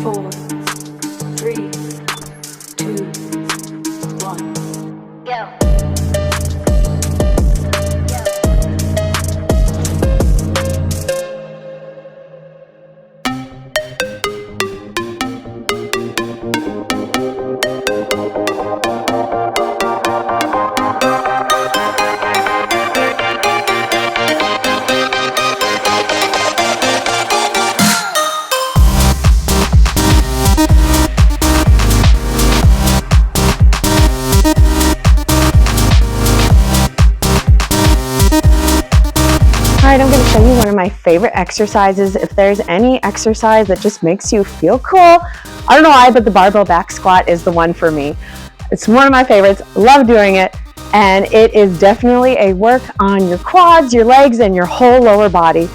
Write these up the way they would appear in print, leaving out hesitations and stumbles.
4, 3, 2, 1, go. Alright, I'm going to show you one of my favorite exercises. If there's any exercise that just makes you feel cool, I don't know why, but the barbell back squat is the one for me. It's one of my favorites, love doing it, and it is definitely a work on your quads, your legs, and your whole lower body.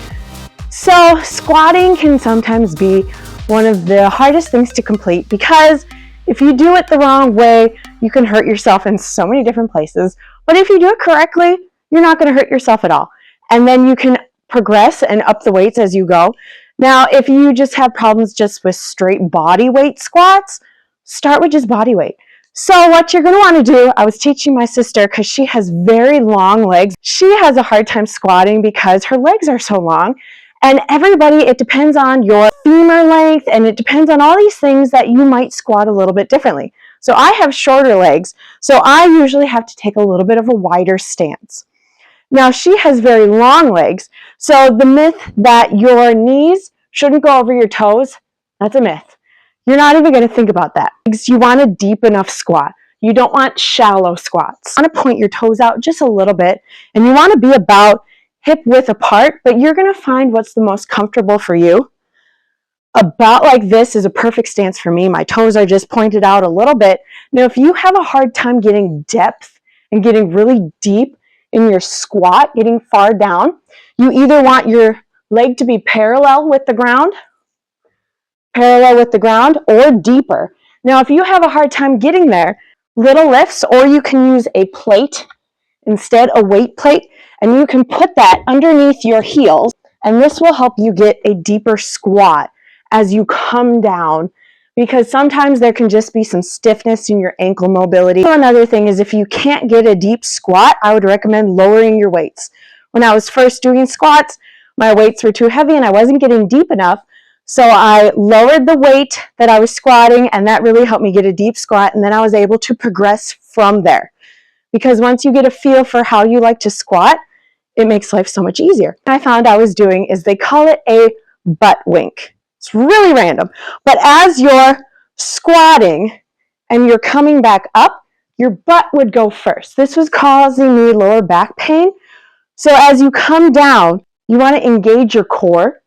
So squatting can sometimes be one of the hardest things to complete because if you do it the wrong way, you can hurt yourself in so many different places. But if you do it correctly, you're not going to hurt yourself at all. And then you can progress and up the weights as you go. Now, if you just have problems just with straight body weight squats, start with just body weight. So what you're going to want to do, I was teaching my sister because she has very long legs. She has a hard time squatting because her legs are so long. And everybody, it depends on your femur length and it depends on all these things that you might squat a little bit differently. So I have shorter legs, so I usually have to take a little bit of a wider stance. Now, she has very long legs, so the myth that your knees shouldn't go over your toes, that's a myth. You're not even going to think about that. You want a deep enough squat. You don't want shallow squats. You want to point your toes out just a little bit, and you want to be about hip width apart, but you're going to find what's the most comfortable for you. About like this is a perfect stance for me. My toes are just pointed out a little bit. Now, if you have a hard time getting depth and getting really deep in your squat, getting far down, you either want your leg to be parallel with the ground, or deeper. Now, if you have a hard time getting there, little lifts, or you can use a plate instead, a weight plate, and you can put that underneath your heels, and this will help you get a deeper squat as you come down, because sometimes there can just be some stiffness in your ankle mobility. So another thing is if you can't get a deep squat, I would recommend lowering your weights. When I was first doing squats, my weights were too heavy and I wasn't getting deep enough. So I lowered the weight that I was squatting, and that really helped me get a deep squat, and then I was able to progress from there. Because once you get a feel for how you like to squat, it makes life so much easier. What I found I was doing is they call it a butt wink. It's really random, but as you're squatting and you're coming back up, your butt would go first. This was causing me lower back pain. So as you come down, you want to engage your core.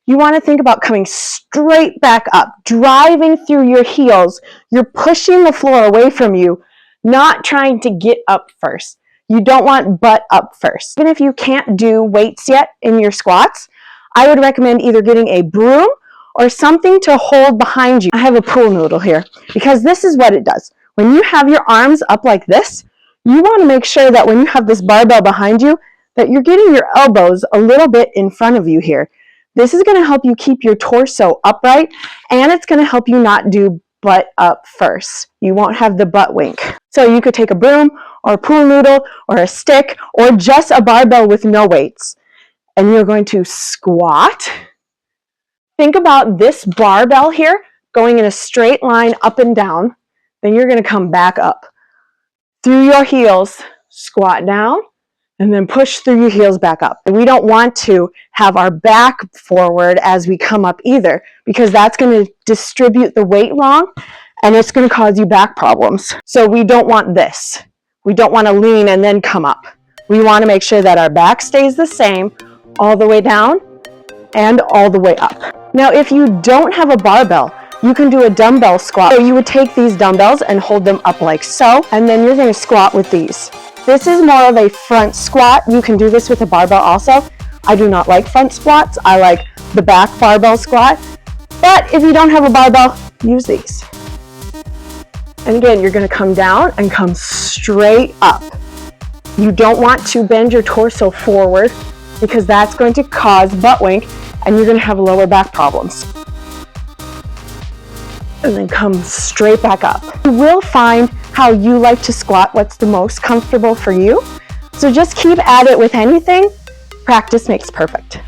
You want to think about coming straight back up, driving through your heels. You're pushing the floor away from you, not trying to get up first. You don't want butt up first. Even if you can't do weights yet in your squats, I would recommend either getting a broom or something to hold behind you. I have a pool noodle here because this is what it does. When you have your arms up like this, you want to make sure that when you have this barbell behind you, that you're getting your elbows a little bit in front of you here. This is going to help you keep your torso upright, and it's going to help you not do butt up first. You won't have the butt wink. So you could take a broom or a pool noodle or a stick or just a barbell with no weights, and you're going to squat. Think about this barbell here going in a straight line up and down. Then you're going to come back up through your heels, squat down, and then push through your heels back up. And we don't want to have our back forward as we come up either, because that's going to distribute the weight wrong and it's going to cause you back problems. So we don't want this. We don't want to lean and then come up. We want to make sure that our back stays the same all the way down and all the way up. Now, if you don't have a barbell, you can do a dumbbell squat. So you would take these dumbbells and hold them up like so, and then you're going to squat with these. This is more of a front squat. You can do this with a barbell also. I do not like front squats. I like the back barbell squat. But if you don't have a barbell, use these. And again, you're going to come down and come straight up. You don't want to bend your torso forward because that's going to cause butt wink and you're going to have lower back problems. and then come straight back up. You will find how you like to squat, what's the most comfortable for you. So just keep at it with anything. Practice makes perfect.